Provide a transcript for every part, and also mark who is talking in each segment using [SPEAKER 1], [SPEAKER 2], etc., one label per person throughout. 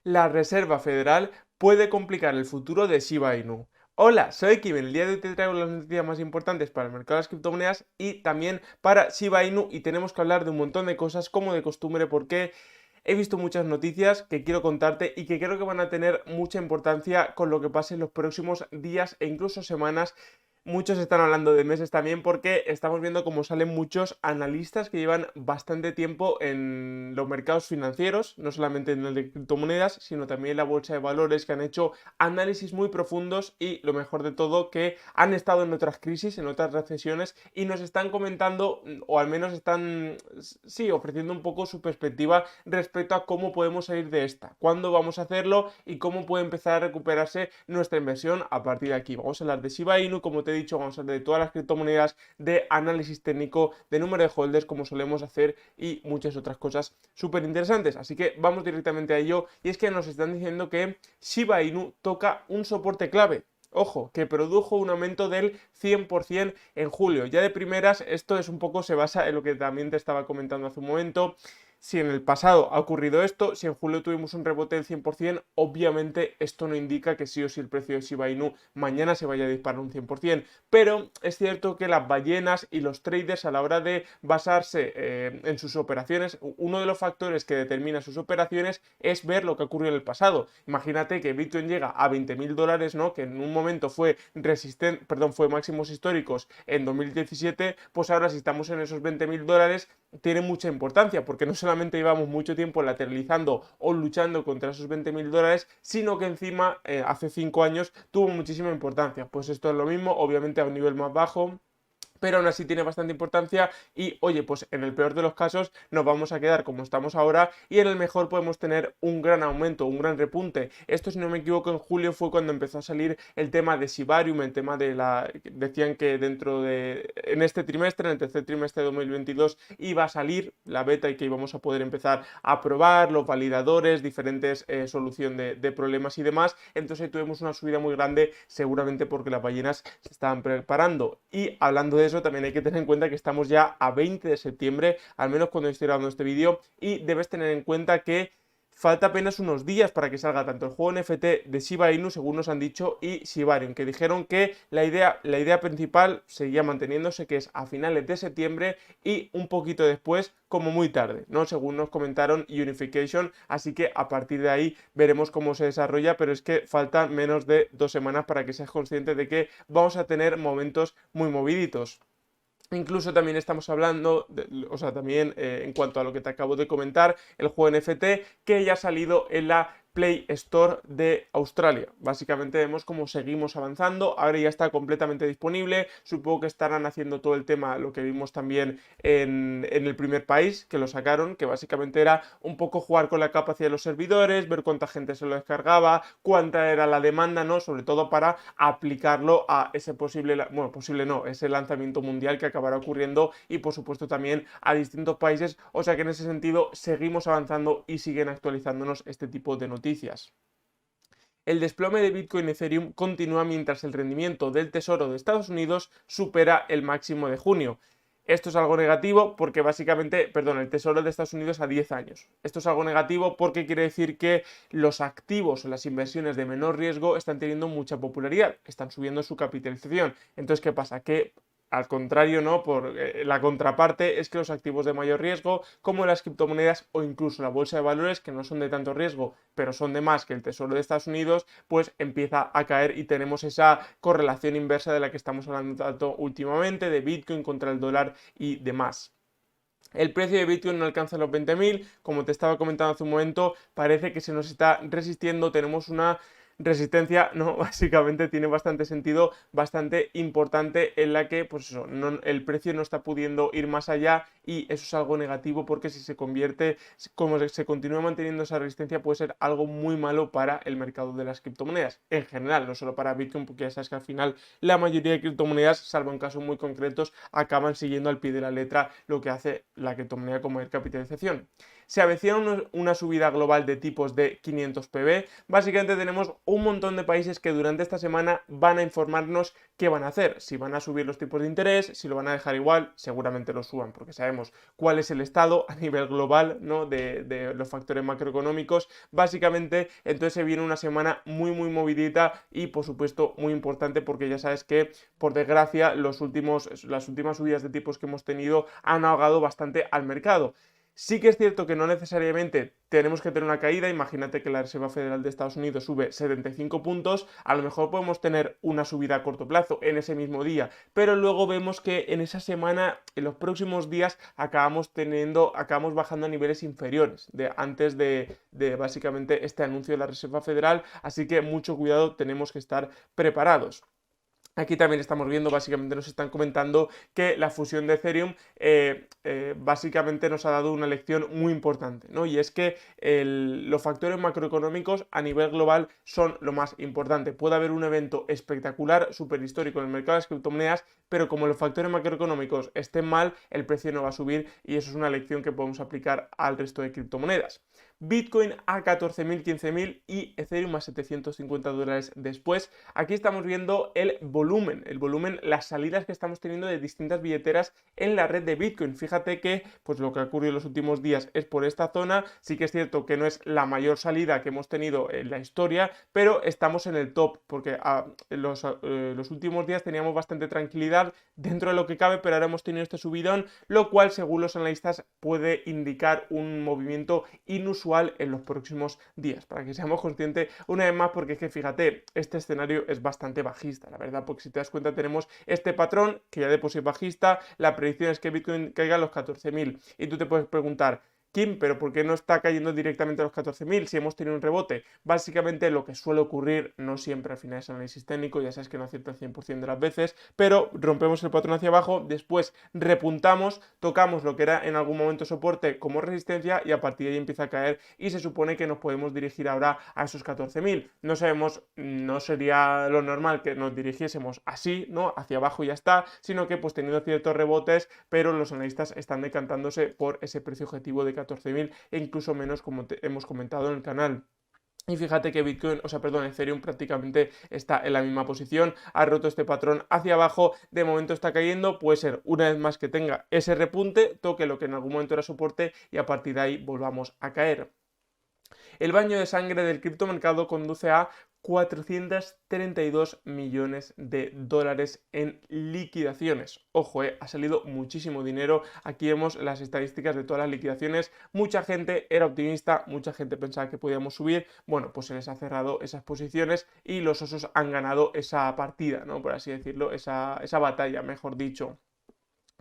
[SPEAKER 1] La Reserva Federal puede complicar el futuro de Shiba Inu. Hola, soy Kim. El día de hoy te traigo las noticias más importantes para el mercado de las criptomonedas y también para Shiba Inu, y tenemos que hablar de un montón de cosas como de costumbre porque he visto muchas noticias que quiero contarte y que creo que van a tener mucha importancia con lo que pase en los próximos días e incluso semanas. Muchos están hablando de meses también porque estamos viendo cómo salen muchos analistas que llevan bastante tiempo en los mercados financieros, no solamente en el de criptomonedas, sino también en la bolsa de valores, que han hecho análisis muy profundos y lo mejor de todo, que han estado en otras crisis, en otras recesiones, y nos están comentando, o al menos están, sí, ofreciendo un poco su perspectiva respecto a cómo podemos salir de esta, cuándo vamos a hacerlo y cómo puede empezar a recuperarse nuestra inversión a partir de aquí. Vamos a hablar de Shiba Inu, como te he dicho, vamos a hablar de todas las criptomonedas, de análisis técnico, de número de holders, como solemos hacer, y muchas otras cosas súper interesantes. Así que vamos directamente a ello, y es que nos están diciendo que Shiba Inu toca un soporte clave. Ojo, que produjo un aumento del 100% en julio. Ya de primeras, esto es un poco, se basa en lo que también te estaba comentando hace un momento. Si en el pasado ha ocurrido esto, si en julio tuvimos un rebote del 100%, obviamente esto no indica que sí o sí el precio de Shiba Inu mañana se vaya a disparar un 100%, pero es cierto que las ballenas y los traders, a la hora de basarse en sus operaciones, uno de los factores que determina sus operaciones es ver lo que ocurrió en el pasado. Imagínate que Bitcoin llega a 20.000 dólares, ¿no? Que en un momento fue resistente, perdón, fue máximos históricos en 2017, pues ahora si estamos en esos 20.000 dólares tiene mucha importancia, porque no solamente llevamos mucho tiempo lateralizando o luchando contra esos 20.000 dólares, sino que encima hace 5 años tuvo muchísima importancia. Pues esto es lo mismo, obviamente a un nivel más bajo, pero aún así tiene bastante importancia. Y oye, pues en el peor de los casos nos vamos a quedar como estamos ahora, y en el mejor podemos tener un gran aumento, un gran repunte. Esto, si no me equivoco, en julio fue cuando empezó a salir el tema de Shibarium, el tema de la... decían que en este trimestre, en el tercer trimestre de 2022, iba a salir la beta y que íbamos a poder empezar a probar los validadores, diferentes solución de problemas y demás. Entonces ahí tuvimos una subida muy grande, seguramente porque las ballenas se estaban preparando. Y hablando de eso, también hay que tener en cuenta que estamos ya a 20 de septiembre, al menos cuando estoy grabando este vídeo, y debes tener en cuenta que falta apenas unos días para que salga tanto el juego NFT de Shiba Inu, según nos han dicho, y Shibarium, que dijeron que la idea principal seguía manteniéndose, que es a finales de septiembre y un poquito después, como muy tarde, ¿no? Según nos comentaron Unification, así que a partir de ahí veremos cómo se desarrolla, pero es que faltan menos de 2 semanas para que seas consciente de que vamos a tener momentos muy moviditos. Incluso también estamos hablando, o sea, también en cuanto a lo que te acabo de comentar, el juego NFT que ya ha salido en la Play Store de Australia. Básicamente vemos cómo seguimos avanzando, ahora ya está completamente disponible, supongo que estarán haciendo todo el tema, lo que vimos también en el primer país, que lo sacaron, que básicamente era un poco jugar con la capacidad de los servidores, ver cuánta gente se lo descargaba, cuánta era la demanda, ¿no? Sobre todo para aplicarlo a ese posible, bueno, posible no, ese lanzamiento mundial que acabará ocurriendo, y por supuesto también a distintos países, o sea que en ese sentido seguimos avanzando y siguen actualizándonos este tipo de noticias. El desplome de Bitcoin y Ethereum continúa mientras el rendimiento del Tesoro de Estados Unidos supera el máximo de junio. Esto es algo negativo porque básicamente, perdón, el Tesoro de Estados Unidos a 10 años. Esto es algo negativo porque quiere decir que los activos o las inversiones de menor riesgo están teniendo mucha popularidad, están subiendo su capitalización. Entonces, ¿qué pasa? Que al contrario, ¿no? Por la contraparte es que los activos de mayor riesgo, como las criptomonedas o incluso la bolsa de valores, que no son de tanto riesgo, pero son de más que el Tesoro de Estados Unidos, pues empieza a caer, y tenemos esa correlación inversa de la que estamos hablando tanto últimamente, de Bitcoin contra el dólar y demás. El precio de Bitcoin no alcanza los 20.000, como te estaba comentando hace un momento, parece que se nos está resistiendo, tenemos una resistencia, no, básicamente tiene bastante sentido, bastante importante, en la que pues eso, el precio no está pudiendo ir más allá, y eso es algo negativo porque si se convierte, como se continúa manteniendo esa resistencia, puede ser algo muy malo para el mercado de las criptomonedas en general, no solo para Bitcoin, porque ya sabes que al final la mayoría de criptomonedas, salvo en casos muy concretos, acaban siguiendo al pie de la letra lo que hace la criptomoneda como capitalización. se avecina una subida global de tipos de 500 pb. Básicamente tenemos un montón de países que durante esta semana van a informarnos qué van a hacer, si van a subir los tipos de interés, si lo van a dejar igual, seguramente lo suban porque sabemos cuál es el estado a nivel global, ¿no? de los factores macroeconómicos. Básicamente entonces se viene una semana muy movidita y por supuesto muy importante porque ya sabes que por desgracia las últimas subidas de tipos que hemos tenido han ahogado bastante al mercado. Sí que es cierto que no necesariamente tenemos que tener una caída. Imagínate que la Reserva Federal de Estados Unidos sube 75 puntos, a lo mejor podemos tener una subida a corto plazo en ese mismo día, pero luego vemos que en esa semana, en los próximos días, acabamos bajando a niveles inferiores de antes de básicamente este anuncio de la Reserva Federal, así que mucho cuidado, tenemos que estar preparados. Aquí también estamos viendo, básicamente nos están comentando que la fusión de Ethereum básicamente nos ha dado una lección muy importante, ¿no? Y es que los factores macroeconómicos a nivel global son lo más importante. Puede haber un evento espectacular, súper histórico en el mercado de las criptomonedas, pero como los factores macroeconómicos estén mal, el precio no va a subir y eso es una lección que podemos aplicar al resto de criptomonedas. Bitcoin a 14.000, 15.000 y Ethereum a $750 después. Aquí estamos viendo el volumen, las salidas que estamos teniendo de distintas billeteras en la red de Bitcoin. Fíjate que pues lo que ha ocurrido en los últimos días es por esta zona. Sí que es cierto que no es la mayor salida que hemos tenido en la historia, pero estamos en el top porque los últimos días teníamos bastante tranquilidad dentro de lo que cabe, pero ahora hemos tenido este subidón, lo cual según los analistas puede indicar un movimiento inusual en los próximos días, para que seamos conscientes una vez más, porque es que fíjate, este escenario es bastante bajista, la verdad, porque si te das cuenta tenemos este patrón que ya de por sí es bajista, la predicción es que Bitcoin caiga a los 14.000 y tú te puedes preguntar, Kim, pero ¿por qué no está cayendo directamente a los 14.000 si hemos tenido un rebote? Básicamente lo que suele ocurrir, no siempre al final es análisis técnico, ya sabes que no acierta el 100% de las veces, pero rompemos el patrón hacia abajo, después repuntamos, tocamos lo que era en algún momento soporte como resistencia y a partir de ahí empieza a caer y se supone que nos podemos dirigir ahora a esos 14.000. No sabemos, no sería lo normal que nos dirigiésemos así, ¿no? Hacia abajo y ya está, sino que pues teniendo ciertos rebotes, pero los analistas están decantándose por ese precio objetivo de 14.000 e incluso menos como hemos comentado en el canal. Y fíjate que Ethereum prácticamente está en la misma posición, ha roto este patrón hacia abajo, de momento está cayendo, puede ser una vez más que tenga ese repunte, toque lo que en algún momento era soporte y a partir de ahí volvamos a caer. El baño de sangre del criptomercado conduce a 432 millones de dólares en liquidaciones. Ojo, ha salido muchísimo dinero. Aquí vemos las estadísticas de todas las liquidaciones. Mucha gente era optimista, mucha gente pensaba que podíamos subir. Bueno, pues se les ha cerrado esas posiciones y los osos han ganado esa partida, ¿no? Por así decirlo, esa batalla, mejor dicho.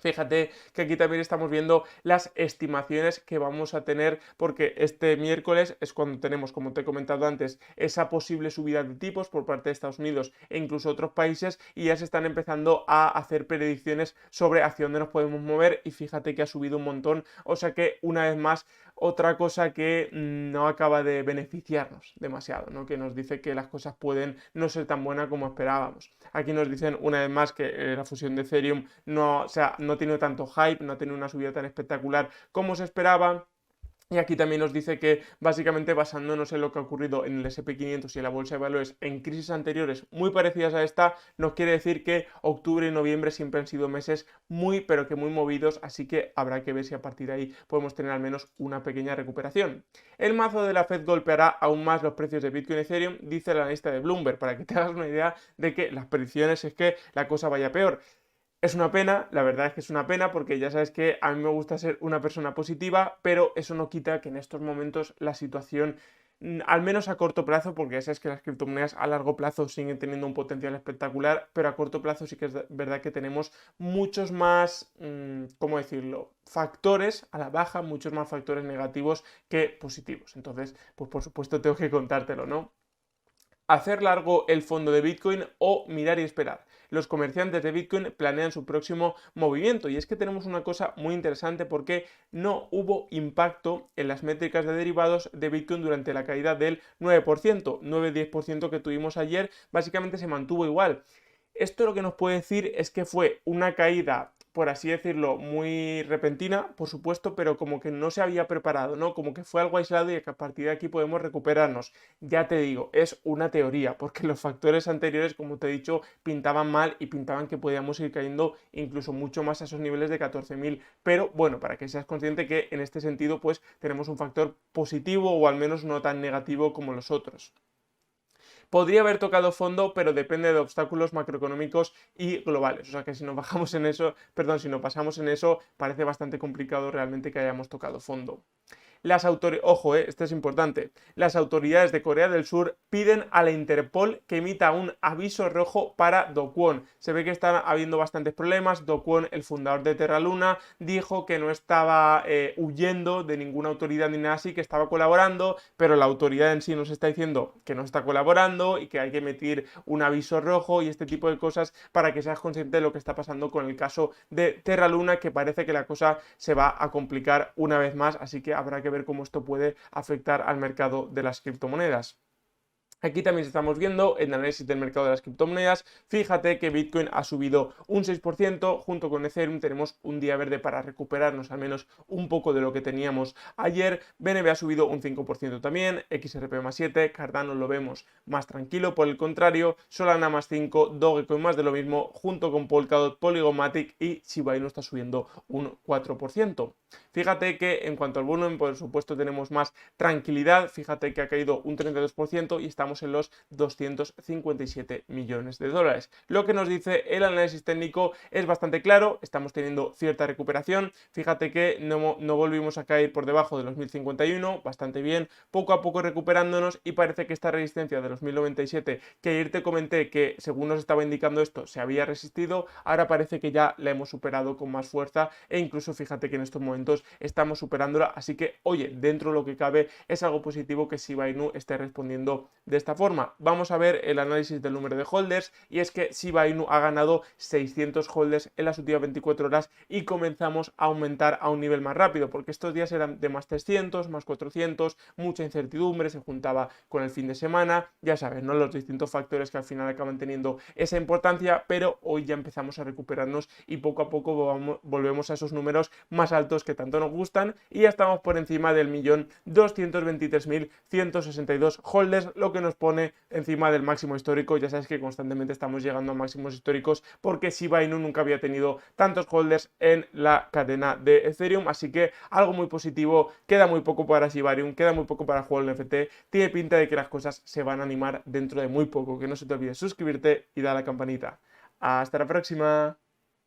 [SPEAKER 1] Fíjate que aquí también estamos viendo las estimaciones que vamos a tener porque este miércoles es cuando tenemos, como te he comentado antes, esa posible subida de tipos por parte de Estados Unidos e incluso otros países y ya se están empezando a hacer predicciones sobre hacia dónde nos podemos mover y fíjate que ha subido un montón, o sea que una vez más otra cosa que no acaba de beneficiarnos demasiado, ¿no? Que nos dice que las cosas pueden no ser tan buenas como esperábamos. Aquí nos dicen una vez más que la fusión de Ethereum no ha tenido tanto hype, no ha tenido una subida tan espectacular como se esperaba. Y aquí también nos dice que básicamente basándonos en lo que ha ocurrido en el SP500 y en la bolsa de valores en crisis anteriores muy parecidas a esta, nos quiere decir que octubre y noviembre siempre han sido meses muy pero que muy movidos, así que habrá que ver si a partir de ahí podemos tener al menos una pequeña recuperación. El mazo de la Fed golpeará aún más los precios de Bitcoin y Ethereum, dice el analista de Bloomberg, para que te hagas una idea de que las predicciones es que la cosa vaya peor. Es una pena, la verdad es que es una pena porque ya sabes que a mí me gusta ser una persona positiva, pero eso no quita que en estos momentos la situación, al menos a corto plazo, porque ya sabes que las criptomonedas a largo plazo siguen teniendo un potencial espectacular, pero a corto plazo sí que es verdad que tenemos muchos más, ¿cómo decirlo?, factores a la baja, muchos más factores negativos que positivos. Entonces, pues por supuesto tengo que contártelo, ¿no? Hacer largo el fondo de Bitcoin o mirar y esperar. Los comerciantes de Bitcoin planean su próximo movimiento y es que tenemos una cosa muy interesante porque no hubo impacto en las métricas de derivados de Bitcoin durante la caída del 9%, 9-10% que tuvimos ayer, básicamente se mantuvo igual. Esto lo que nos puede decir es que fue una caída por así decirlo, muy repentina, por supuesto, pero como que no se había preparado, ¿no? Como que fue algo aislado y que a partir de aquí podemos recuperarnos. Ya te digo, es una teoría, porque los factores anteriores, como te he dicho, pintaban mal y pintaban que podíamos ir cayendo incluso mucho más a esos niveles de 14.000, pero bueno, para que seas consciente que en este sentido, pues tenemos un factor positivo o al menos no tan negativo como los otros. Podría haber tocado fondo, pero depende de obstáculos macroeconómicos y globales. O sea que si nos bajamos en eso, perdón, si nos pasamos en eso, parece bastante complicado realmente que hayamos tocado fondo. Ojo, esto es importante. Las autoridades de Corea del Sur piden a la Interpol que emita un aviso rojo para Do Kwon. Se ve que están habiendo bastantes problemas. Do Kwon, el fundador de Terra Luna, dijo que no estaba huyendo de ninguna autoridad ni nada así, que estaba colaborando, pero la autoridad en sí nos está diciendo que no está colaborando y que hay que emitir un aviso rojo y este tipo de cosas para que seas consciente de lo que está pasando con el caso de Terra Luna, que parece que la cosa se va a complicar una vez más, así que habrá que ver cómo esto puede afectar al mercado de las criptomonedas. Aquí también estamos viendo el análisis del mercado de las criptomonedas. Fíjate que Bitcoin ha subido un 6%, junto con Ethereum tenemos un día verde para recuperarnos al menos un poco de lo que teníamos ayer. BNB ha subido un 5% también, XRP más 7, Cardano lo vemos más tranquilo, por el contrario, Solana más 5, Dogecoin más de lo mismo, junto con Polkadot, Polygon Matic y Shiba Inu está subiendo un 4%. Fíjate que en cuanto al volumen, por supuesto tenemos más tranquilidad, fíjate que ha caído un 32% y estamos en los 257 millones de dólares. Lo que nos dice el análisis técnico es bastante claro, estamos teniendo cierta recuperación, fíjate que no volvimos a caer por debajo de los 1051, bastante bien, poco a poco recuperándonos y parece que esta resistencia de los 1097, que ayer te comenté que según nos estaba indicando esto se había resistido, ahora parece que ya la hemos superado con más fuerza e incluso fíjate que en estos momentos estamos superándola, así que oye, dentro de lo que cabe es algo positivo que Shiba Inu esté respondiendo de esta forma. Vamos a ver el análisis del número de holders y es que Shiba Inu ha ganado 600 holders en las últimas 24 horas y comenzamos a aumentar a un nivel más rápido porque estos días eran de más 300, más 400, mucha incertidumbre, se juntaba con el fin de semana, ya sabes, ¿no? Los distintos factores que al final acaban teniendo esa importancia, pero hoy ya empezamos a recuperarnos y poco a poco volvemos a esos números más altos que tanto nos gustan y ya estamos por encima del 1.223.162 holders, lo que nos pone encima del máximo histórico. Ya sabes que constantemente estamos llegando a máximos históricos porque Shiba Inu nunca había tenido tantos holders en la cadena de Ethereum, así que algo muy positivo, queda muy poco para Shiba Inu, queda muy poco para jugar el NFT, tiene pinta de que las cosas se van a animar dentro de muy poco, que no se te olvide suscribirte y dar a la campanita. Hasta la próxima.